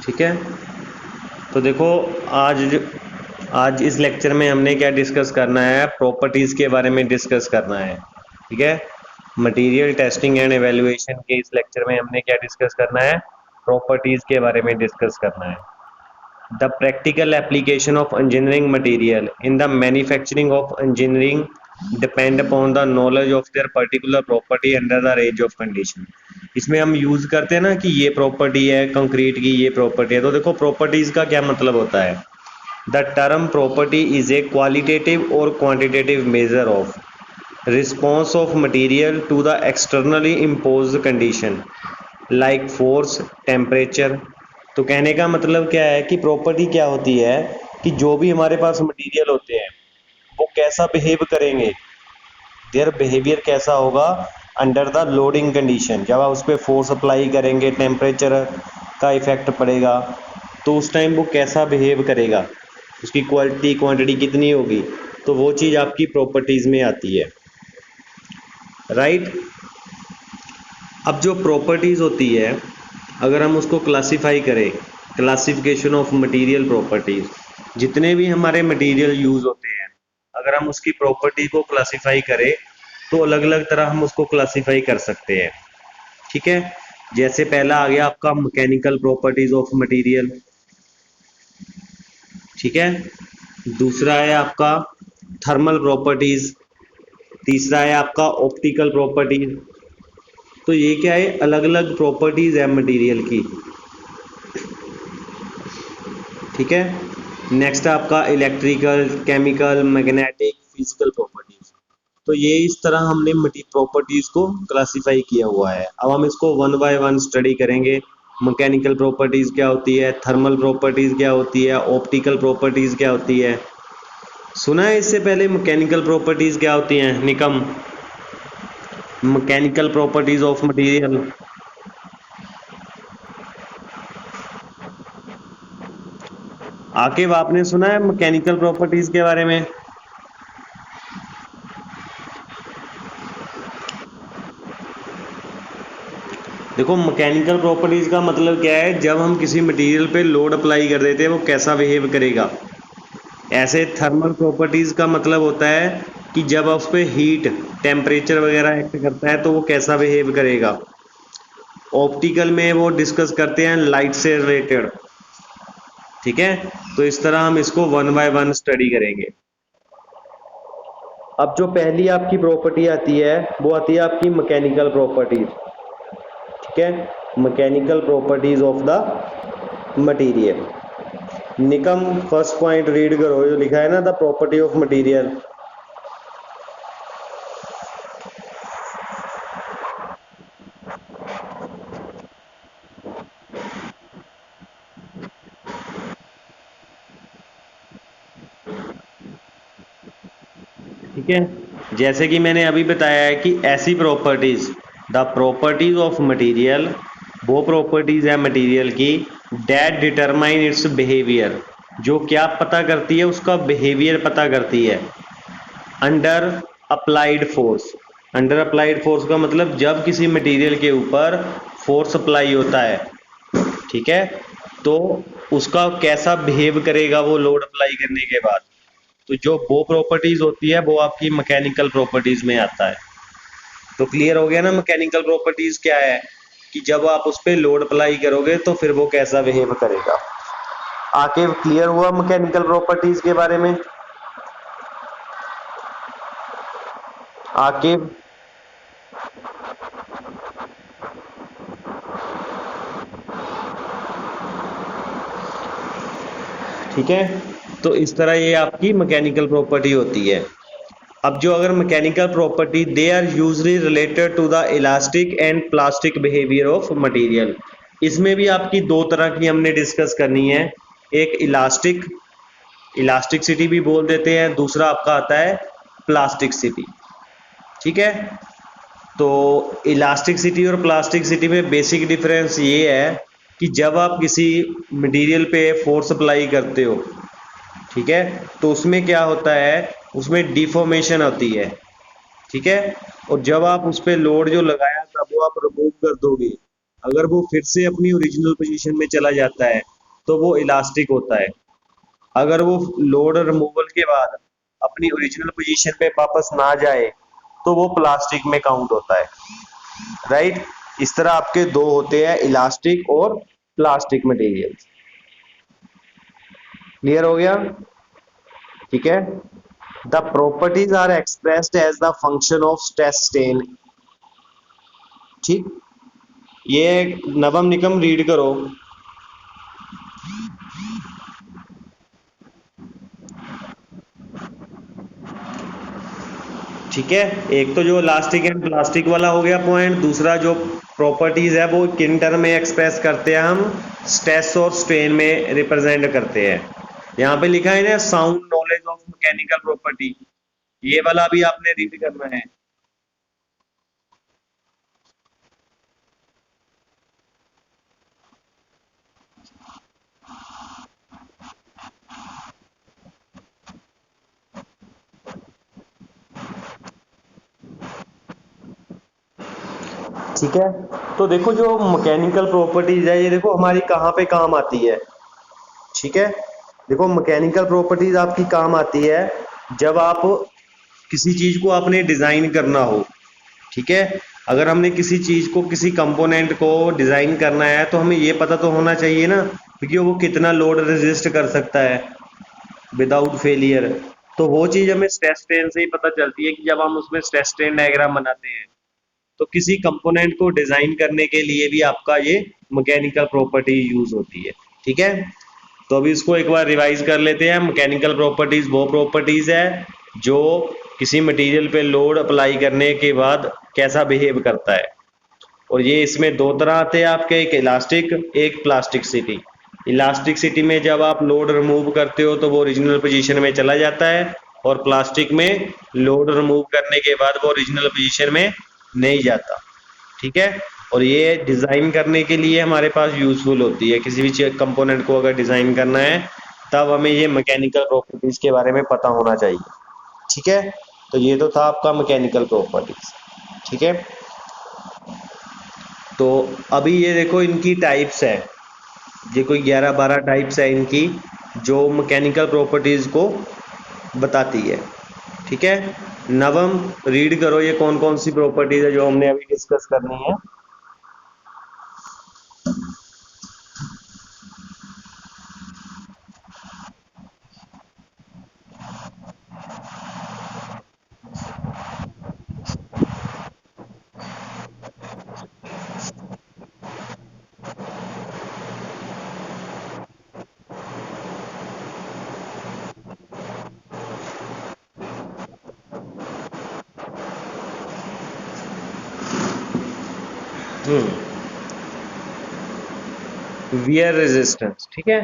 ठीक है। तो देखो, आज आज इस लेक्चर में हमने क्या डिस्कस करना है, प्रॉपर्टीज के बारे में डिस्कस करना है। ठीक है। मटेरियल टेस्टिंग एंड एवेल्युएशन के इस लेक्चर में हमने क्या डिस्कस करना है, प्रॉपर्टीज के बारे में डिस्कस करना है। The practical application of engineering material in the manufacturing of engineering depend upon the knowledge of their particular property under the range of condition. इसमें हम यूज करते हैं ना कि ये प्रॉपर्टी है कंक्रीट की, ये प्रॉपर्टी है। तो देखो, प्रॉपर्टीज का क्या मतलब होता है। The term property is a qualitative और quantitative measure of response of material to the externally imposed condition like force, temperature। तो कहने का मतलब क्या है कि प्रॉपर्टी क्या होती है कि जो भी हमारे पास मटेरियल होते हैं वो कैसा बिहेव करेंगे, देयर बिहेवियर कैसा होगा अंडर द लोडिंग कंडीशन। जब आप उस पर फोर्स अप्लाई करेंगे, टेम्परेचर का इफेक्ट पड़ेगा, तो उस टाइम वो कैसा बिहेव करेगा, उसकी क्वालिटी क्वांटिटी कितनी होगी। तो वो चीज़ आपकी प्रॉपर्टीज़ में आती है, राइट। अब जो प्रॉपर्टीज़ होती है, अगर हम उसको क्लासिफाई करें, क्लासिफिकेशन ऑफ मटेरियल प्रॉपर्टीज़, जितने भी हमारे मटेरियल यूज़ होते हैं, अगर हम उसकी प्रॉपर्टी को क्लासिफाई करें तो अलग अलग तरह हम उसको क्लासिफाई कर सकते हैं। ठीक है। जैसे पहला आ गया आपका मैकेनिकल प्रॉपर्टीज ऑफ मटेरियल। ठीक है। दूसरा है आपका थर्मल प्रॉपर्टीज। तीसरा है आपका ऑप्टिकल प्रॉपर्टीज। तो ये क्या है, अलग अलग प्रॉपर्टीज है मटेरियल की। ठीक है। नेक्स्ट आपका electrical, chemical, magnetic, physical properties. तो ये इस तरह हमने प्रॉपर्टीज को क्लासिफाई किया हुआ है। अब हम इसको वन बाय वन स्टडी करेंगे। मैकेनिकल प्रॉपर्टीज क्या होती है, थर्मल प्रॉपर्टीज क्या होती है, ऑप्टिकल प्रॉपर्टीज क्या होती है। सुना है इससे पहले मैकेनिकल प्रॉपर्टीज क्या होती हैं Nikam, mechanical properties of material. Aqib, आपने सुना है मैकेनिकल प्रॉपर्टीज के बारे में। देखो, मैकेनिकल प्रॉपर्टीज का मतलब क्या है, जब हम किसी मटेरियल पे लोड अप्लाई कर देते हैं वो कैसा बिहेव करेगा। ऐसे थर्मल प्रॉपर्टीज का मतलब होता है कि जब उस पर हीट, टेम्परेचर वगैरह एक्ट करता है तो वो कैसा बिहेव करेगा। ऑप्टिकल में वो डिस्कस करते हैं लाइट से रिलेटेड। ठीक है। तो इस तरह हम इसको वन बाय वन स्टडी करेंगे। अब जो पहली आपकी प्रॉपर्टी आती है वो आती है आपकी मैकेनिकल प्रॉपर्टीज। ठीक है। Mechanical properties of the material. Nikam, first point read करो जो लिखा है ना, द प्रॉपर्टी ऑफ मटेरियल। ठीक है। जैसे कि मैंने अभी बताया है कि ऐसी properties, the properties of material, वो प्रॉपर्टीज है मटेरियल की डेट डिटरमाइन इट्स बिहेवियर, जो क्या पता करती है, उसका बिहेवियर पता करती है under applied force. Under applied force का मतलब जब किसी मटेरियल के ऊपर फोर्स अप्लाई होता है, ठीक है, तो उसका कैसा बिहेव करेगा वो लोड अप्लाई करने के बाद। तो जो वो प्रॉपर्टीज होती है वो आपकी मैकेनिकल प्रॉपर्टीज में आता है। तो क्लियर हो गया ना मैकेनिकल प्रॉपर्टीज क्या है, कि जब आप उस पर लोड अप्लाई करोगे तो फिर वो कैसा बिहेव करेगा। आके क्लियर हुआ मैकेनिकल प्रॉपर्टीज के बारे में आके। ठीक है। तो इस तरह ये आपकी मैकेनिकल प्रॉपर्टी होती है। अब जो अगर mechanical property, they are usually related to the elastic and plastic behaviour of material. इसमें भी आपकी दो तरह की हमने डिस्कस करनी है। एक इलास्टिक, इलास्टिसिटी भी बोल देते हैं, दूसरा आपका आता है प्लास्टिकसिटी। ठीक है। तो इलास्टिसिटी और प्लास्टिकसिटी में बेसिक डिफरेंस ये है कि जब आप किसी मटेरियल पे फोर्स अप्लाई करते हो, ठीक है, तो उसमें क्या होता है, उसमें डिफॉर्मेशन होती है। ठीक है। और जब आप उस पर लोड जो लगाया था वो आप रिमूव कर दोगे, अगर वो फिर से अपनी ओरिजिनल पोजीशन में चला जाता है तो वो इलास्टिक होता है। अगर वो लोड रिमूवल के बाद अपनी ओरिजिनल पोजीशन पे वापस ना जाए तो वो प्लास्टिक में काउंट होता है। राइट। इस तरह आपके दो होते हैं, इलास्टिक और प्लास्टिक मटेरियल। क्लियर हो गया? ठीक है। The properties are expressed as the function of stress strain. ठीक। ये नवम निकम रीड करो। ठीक है। एक तो जो इलास्टिक एंड प्लास्टिक वाला हो गया पॉइंट, दूसरा जो प्रॉपर्टीज है वो किन टर्म में एक्सप्रेस करते हैं हम, स्ट्रेस और स्ट्रेन में रिप्रेजेंट करते हैं। यहाँ पे लिखा है ना sound knowledge of mechanical property, ये वाला भी आपने रीड करना है। ठीक है। तो देखो जो मैकेनिकल प्रॉपर्टीज है ये देखो हमारी कहाँ पे काम आती है। ठीक है। देखो मैकेनिकल प्रॉपर्टीज आपकी काम आती है जब आप किसी चीज को आपने डिजाइन करना हो। ठीक है। अगर हमने किसी चीज को, किसी कंपोनेंट को डिजाइन करना है तो हमें ये पता तो होना चाहिए ना कि वो कितना लोड रेजिस्ट कर सकता है विदाउट फेलियर। तो वो चीज हमें स्ट्रेस स्ट्रेन से ही पता चलती है कि जब हम उसमें स्ट्रेस स्ट्रेन डायग्राम बनाते हैं। तो किसी कंपोनेंट को डिजाइन करने के लिए भी आपका ये मैकेनिकल प्रॉपर्टी यूज होती है। ठीक है। तो अभी इसको एक बार रिवाइज कर लेते हैं। मैकेनिकल प्रॉपर्टीज वो प्रॉपर्टीज है जो किसी मटेरियल पे लोड अप्लाई करने के बाद कैसा बिहेव करता है। और ये इसमें दो तरह आते हैं आपके, एक इलास्टिक, एक प्लास्टिसिटी। इलास्टिसिटी में जब आप लोड रिमूव करते हो तो वो ओरिजिनल पोजीशन में चला जाता है, और प्लास्टिक में लोड रिमूव करने के बाद वो ओरिजिनल पोजीशन में नहीं जाता। ठीक है। और ये डिजाइन करने के लिए हमारे पास यूजफुल होती है। किसी भी कंपोनेंट को अगर डिजाइन करना है तब हमें ये मैकेनिकल प्रॉपर्टीज के बारे में पता होना चाहिए। ठीक है। तो ये तो था आपका मैकेनिकल प्रॉपर्टीज। ठीक है। तो अभी ये देखो इनकी टाइप्स है, ये कोई 11-12 टाइप्स है इनकी जो मैकेनिकल प्रॉपर्टीज को बताती है। ठीक है। नवम रीड करो ये कौन कौन सी प्रॉपर्टीज है जो हमने अभी डिस्कस करनी है। Wear resistance. ठीक है।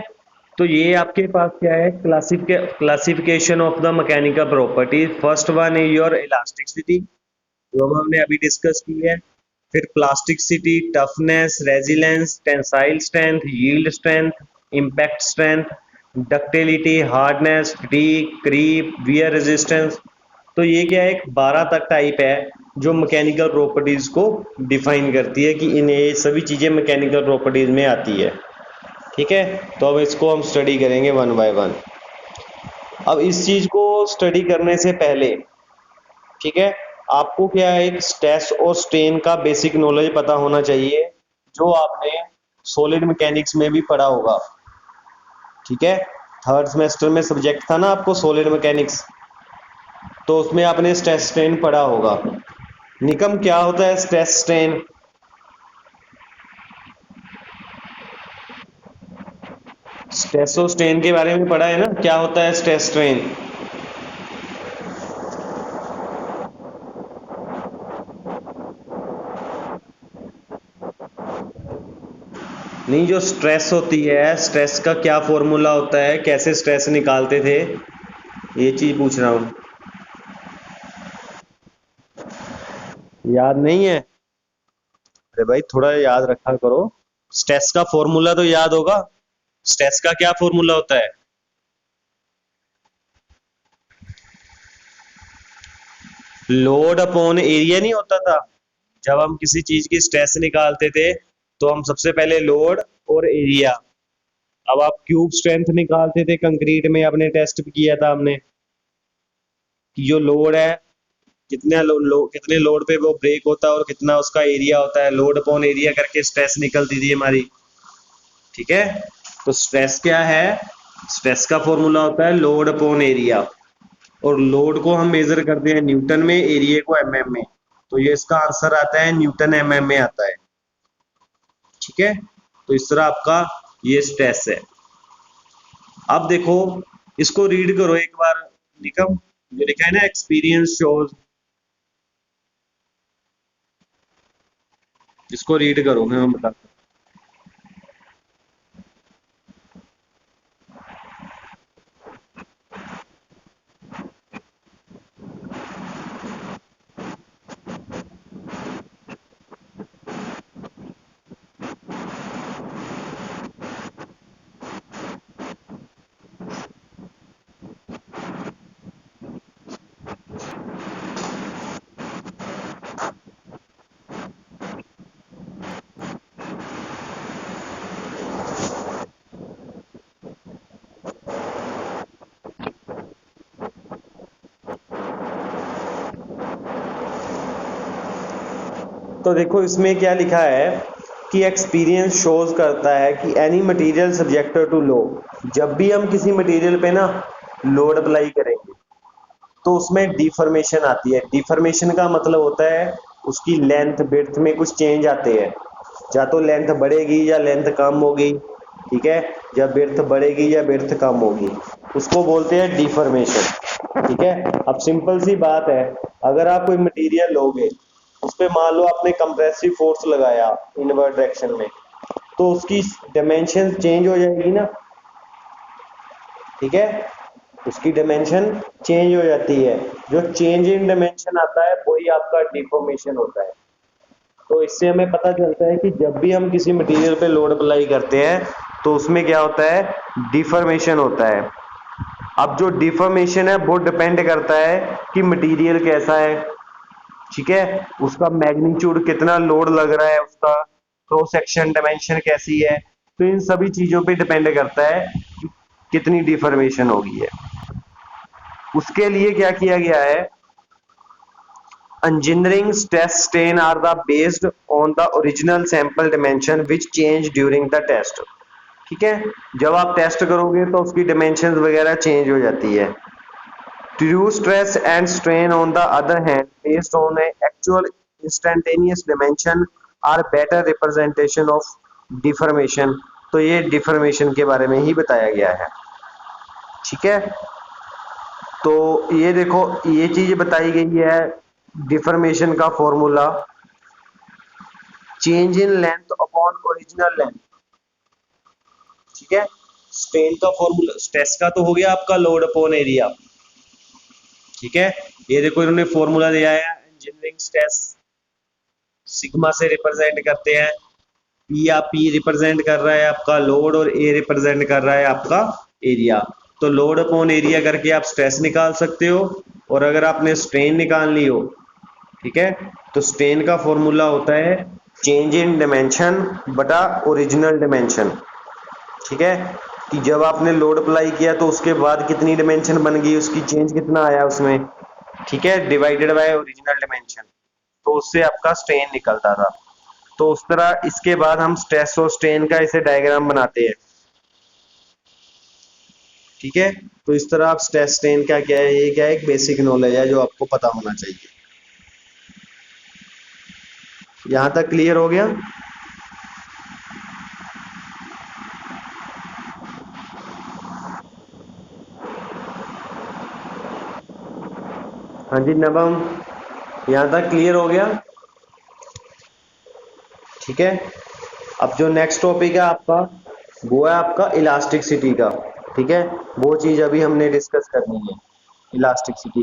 तो ये आपके पास क्या है, classification of the mechanical property. First one है योर इलास्टिसिटी, जो हमने अभी डिस्कस की है। फिर plasticity, toughness, resilience, tensile strength, yield strength, impact strength, ductility, hardness, fatigue, creep, wear resistance. तो ये क्या है, एक 12 तक टाइप है जो मैकेनिकल प्रॉपर्टीज को डिफाइन करती है कि इन ये सभी चीजें मैकेनिकल प्रॉपर्टीज में आती है। ठीक है। तो अब इसको हम स्टडी करेंगे वन बाय वन। अब इस चीज को स्टडी करने से पहले, ठीक है, आपको क्या है, एक स्ट्रेस और स्ट्रेन का बेसिक नॉलेज पता होना चाहिए जो आपने सॉलिड मैकेनिक्स में भी पढ़ा होगा। ठीक है। थर्ड सेमेस्टर में सब्जेक्ट था ना आपको सॉलिड मैकेनिक्स, तो उसमें आपने स्ट्रेस स्ट्रेन पढ़ा होगा। निकम क्या होता है स्ट्रेस स्ट्रेन? स्ट्रेस और स्ट्रेन के बारे में पढ़ा है ना, क्या होता है स्ट्रेस स्ट्रेन? नहीं, जो स्ट्रेस होती है, स्ट्रेस का क्या फॉर्मूला होता है, कैसे स्ट्रेस निकालते थे, ये चीज पूछ रहा हूँ। याद नहीं है? अरे भाई थोड़ा याद रखा करो। स्ट्रेस का फॉर्मूला तो याद होगा। स्ट्रेस का क्या फॉर्मूला होता है? लोड अपॉन एरिया नहीं होता था? जब हम किसी चीज की स्ट्रेस निकालते थे तो हम सबसे पहले लोड और एरिया, अब आप क्यूब स्ट्रेंथ निकालते थे कंक्रीट में, आपने टेस्ट भी किया था हमने कि जो लोड है कितने लोड पे वो ब्रेक होता है और कितना उसका एरिया होता है, लोड अपॉन एरिया करके स्ट्रेस निकलती थी हमारी। ठीक है, तो स्ट्रेस क्या है, स्ट्रेस का फॉर्मूला होता है लोड अपॉन एरिया, और लोड को हम मेजर करते हैं न्यूटन में, एरिया को एमएम में, तो ये इसका आंसर आता है न्यूटन एमएम में आता है। ठीक है, तो इस तरह आपका ये स्ट्रेस है। अब देखो इसको रीड करो एक बार, निकम, जो लिखा है ना एक्सपीरियंस शोज, इसको रीड करो, मैं बताता हूँ। तो देखो इसमें क्या लिखा है कि एक्सपीरियंस शोज करता है कि any material subjected to low, जब भी हम किसी मटेरियल पे ना लोड अप्लाई करेंगे तो उसमें डिफॉर्मेशन आती है। डिफॉर्मेशन का मतलब होता है उसकी लेंथ विड्थ में कुछ चेंज आते हैं, या तो लेंथ बढ़ेगी या लेंथ कम होगी। ठीक है, या विड्थ बढ़ेगी या विड्थ कम होगी, उसको बोलते हैं डिफॉर्मेशन। ठीक है, अब सिंपल सी बात है, अगर आप कोई मटेरियल लोगे, उस पे मान लो आपने कंप्रेसिव फोर्स लगाया इनवर्ट डायरेक्शन में, तो उसकी डायमेंशन चेंज हो जाएगी ना। ठीक है, उसकी डायमेंशन चेंज हो जाती है, जो चेंज इन डायमेंशन आता है वही आपका डिफॉर्मेशन होता है। तो इससे हमें पता चलता है कि जब भी हम किसी मटेरियल पे लोड अप्लाई करते हैं तो उसमें क्या होता है, डिफॉर्मेशन होता है। अब जो डिफॉर्मेशन है वो डिपेंड करता है कि मटेरियल कैसा है। ठीक है, उसका मैग्नीट्यूड कितना लोड लग रहा है, उसका क्रॉस सेक्शन डायमेंशन कैसी है, तो इन सभी चीजों पे डिपेंड करता है कि कितनी डिफॉर्मेशन होगी है। उसके लिए क्या किया गया है, engineering stress strain are the based on the original sample dimension which change during the test। ठीक है, जब आप टेस्ट करोगे तो उसकी डायमेंशन वगैरह चेंज हो जाती है। True stress and strain on the other hand based on a actual instantaneous dimension are better representation of deformation। तो ये डिफॉर्मेशन के बारे में ही बताया गया है। ठीक है, तो ये देखो ये चीज बताई गई है, डिफॉर्मेशन का formula change in length upon original length. ठीक है, स्ट्रेन का फॉर्मूला, स्ट्रेस का तो हो गया आपका लोड अपॉन एरिया। ठीक है, ये देखो इन्होंने फॉर्मूला दिया है, इंजीनियरिंग स्ट्रेस सिग्मा से रिप्रेजेंट करते हैं, पी या पी रिप्रेजेंट कर रहा है आपका लोड और ए रिप्रेजेंट कर रहा है आपका एरिया। तो लोड अपॉन एरिया करके आप स्ट्रेस निकाल सकते हो, और अगर आपने स्ट्रेन निकालनी हो, ठीक है, तो स्ट्रेन का फॉर्मूला होता है चेंज इन डायमेंशन बटा ओरिजिनल डायमेंशन। ठीक है, कि जब आपने लोड अप्लाई किया तो उसके बाद कितनी डायमेंशन बन गई, उसकी चेंज कितना आया उसमें। ठीक है, डिवाइडेड बाय ओरिजिनल डायमेंशन, तो उससे आपका स्ट्रेन निकलता था। तो उस तरह इसके बाद हम स्ट्रेस और स्ट्रेन का इसे डायग्राम बनाते हैं। ठीक है, तो इस तरह आप स्ट्रेस स्ट्रेन का क्या है, ये क्या है, एक बेसिक नॉलेज है जो आपको पता होना चाहिए। यहां तक क्लियर हो गया? हाँ जी नवम, यहाँ तक क्लियर हो गया? ठीक है, अब जो नेक्स्ट टॉपिक है आपका वो है आपका इलास्टिसिटी का। ठीक है, वो चीज अभी हमने डिस्कस करनी है, इलास्टिसिटी।